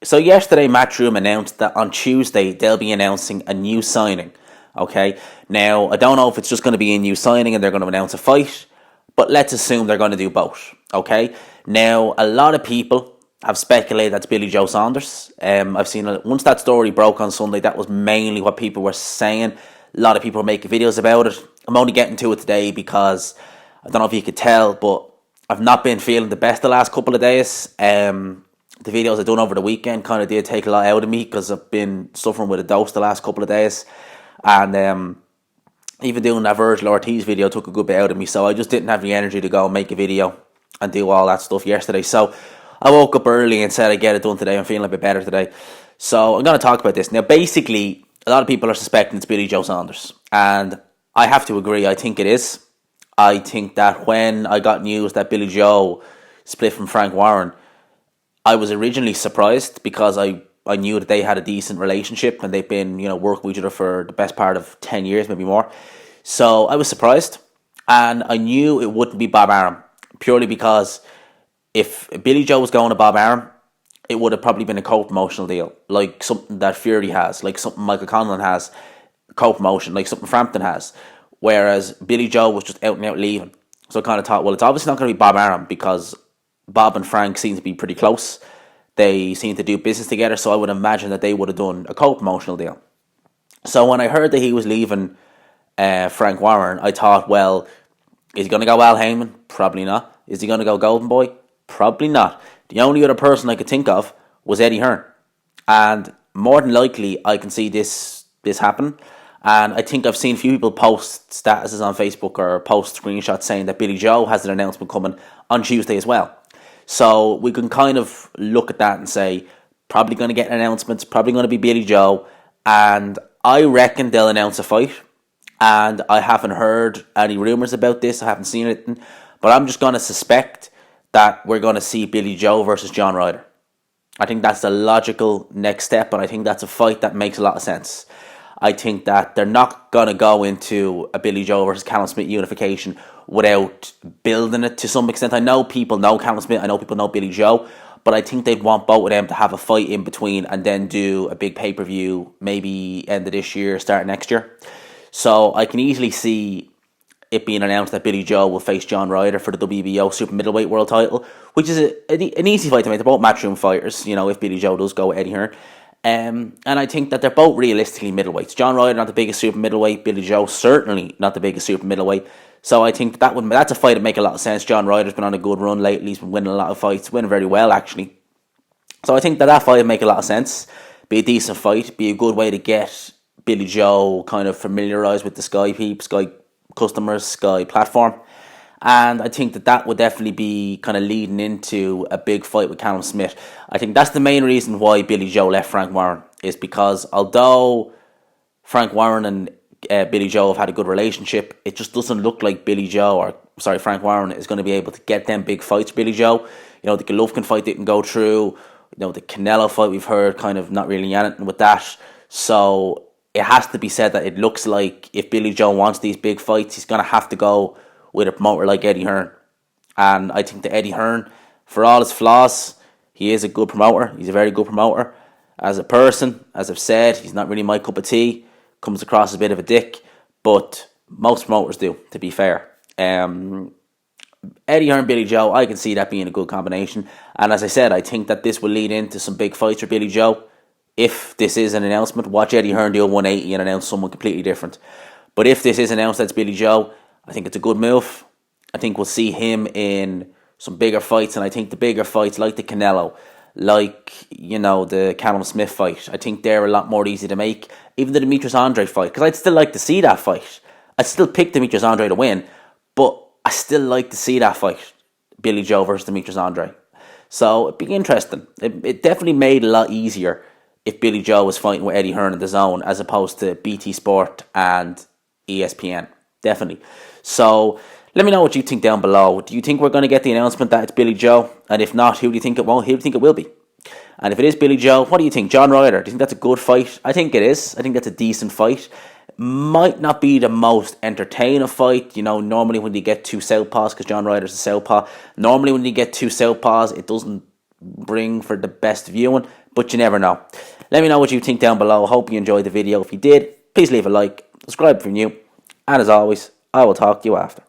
So yesterday, Matchroom announced that on Tuesday they'll be announcing a new signing. Okay, now I don't know if it's just going to be a new signing and they're going to announce a fight, but let's assume they're going to do both. Okay, now a lot of people have speculated that's Billy Joe Saunders. I've seen once that story broke on Sunday, that was mainly what people were saying. A lot of people were making videos about it. I'm only getting to it today because I don't know if you could tell, but I've not been feeling the best the last couple of days. The videos I've done over the weekend kind of did take a lot out of me because I've been suffering with a dose the last couple of days. And even doing that Virgil Ortiz video took a good bit out of me. So I just didn't have the energy to go and make a video and do all that stuff yesterday. So I woke up early and said I'd get it done today. I'm feeling a bit better today. So I'm going to talk about this. Now, basically, a lot of people are suspecting it's Billy Joe Saunders. And I have to agree, I think it is. I think that when I got news that Billy Joe split from Frank Warren, I was originally surprised because I knew that they had a decent relationship and they've been, working with each other for the best part of 10 years, maybe more. So I was surprised and I knew it wouldn't be Bob Arum purely because if Billy Joe was going to Bob Arum, it would have probably been a co-promotional deal, like something that Fury has, like something Michael Conlan has, co-promotion, like something Frampton has. Whereas Billy Joe was just out and out leaving. So I kind of thought, well, it's obviously not going to be Bob Arum because Bob and Frank seem to be pretty close. They seem to do business together, so I would imagine that they would have done a co-promotional deal. So when I heard that he was leaving Frank Warren, I thought, well, is he going to go Al Heyman? Probably not. Is he going to go Golden Boy? Probably not. The only other person I could think of was Eddie Hearn. And more than likely, I can see this happen. And I think I've seen a few people post statuses on Facebook or post screenshots saying that Billy Joe has an announcement coming on Tuesday as well. So we can kind of look at that and say, probably going to get an announcement. It's probably going to be Billy Joe. And I reckon they'll announce a fight. And I haven't heard any rumours about this. I haven't seen anything. But I'm just going to suspect that we're going to see Billy Joe versus John Ryder. I think that's the logical next step. And I think that's a fight that makes a lot of sense. I think that they're not going to go into a Billy Joe versus Callum Smith unification without building it to some extent. I know people know Callum Smith, I know people know Billy Joe, but I think they'd want both of them to have a fight in between and then do a big pay-per-view maybe end of this year, start next year. So I can easily see it being announced that Billy Joe will face John Ryder for the WBO Super Middleweight World title, which is an easy fight to make. They're both matchroom fighters, if Billy Joe does go with Eddie Hearn. And I think that they're both realistically middleweights. John Ryder not the biggest super middleweight. Billy Joe certainly not the biggest super middleweight. So I think that's a fight that make a lot of sense. John Ryder's been on a good run lately. He's been winning a lot of fights, winning very well actually. So I think that fight would make a lot of sense. Be a decent fight. Be a good way to get Billy Joe kind of familiarised with the Sky peeps, Sky customers, Sky platform. And I think that would definitely be kind of leading into a big fight with Callum Smith. I think that's the main reason why Billy Joe left Frank Warren, is because although Frank Warren and Billy Joe have had a good relationship, it just doesn't look like Frank Warren is going to be able to get them big fights. Billy Joe, the Golovkin fight didn't go through. The Canelo fight we've heard kind of not really anything with that. So it has to be said that it looks like if Billy Joe wants these big fights, he's going to have to go with a promoter like Eddie Hearn. And I think that Eddie Hearn, for all his flaws, he is a good promoter. He's a very good promoter. As a person, as I've said, he's not really my cup of tea. Comes across as a bit of a dick, but most promoters do, to be fair. Eddie Hearn, Billy Joe, I can see that being a good combination. And as I said, I think that this will lead into some big fights for Billy Joe. If this is an announcement, watch Eddie Hearn do a 180 and announce someone completely different. But if this is announced that's Billy Joe, I think it's a good move. I think we'll see him in some bigger fights, and I think the bigger fights like the Canelo, like, the Callum Smith fight, I think they're a lot more easy to make. Even the Demetrius Andre fight, because I'd still like to see that fight. I'd still pick Demetrius Andre to win, but I still like to see that fight, Billy Joe versus Demetrius Andre. So it'd be interesting. It definitely made it a lot easier if Billy Joe was fighting with Eddie Hearn in the zone as opposed to BT Sport and ESPN. Definitely. So let me know what you think down below. Do you think we're going to get the announcement that it's Billy Joe? And if not, who do you think it won't? Who do you think it will be? And if it is Billy Joe, what do you think? John Ryder, do you think that's a good fight? I think it is. I think that's a decent fight. Might not be the most entertaining fight. Normally when you get two southpaws, because John Ryder's a southpaw, normally when you get two southpaws, it doesn't bring for the best viewing. but you never know. Let me know what you think down below. Hope you enjoyed the video. If you did, please leave a like, subscribe if you're new, and as always, I will talk to you after.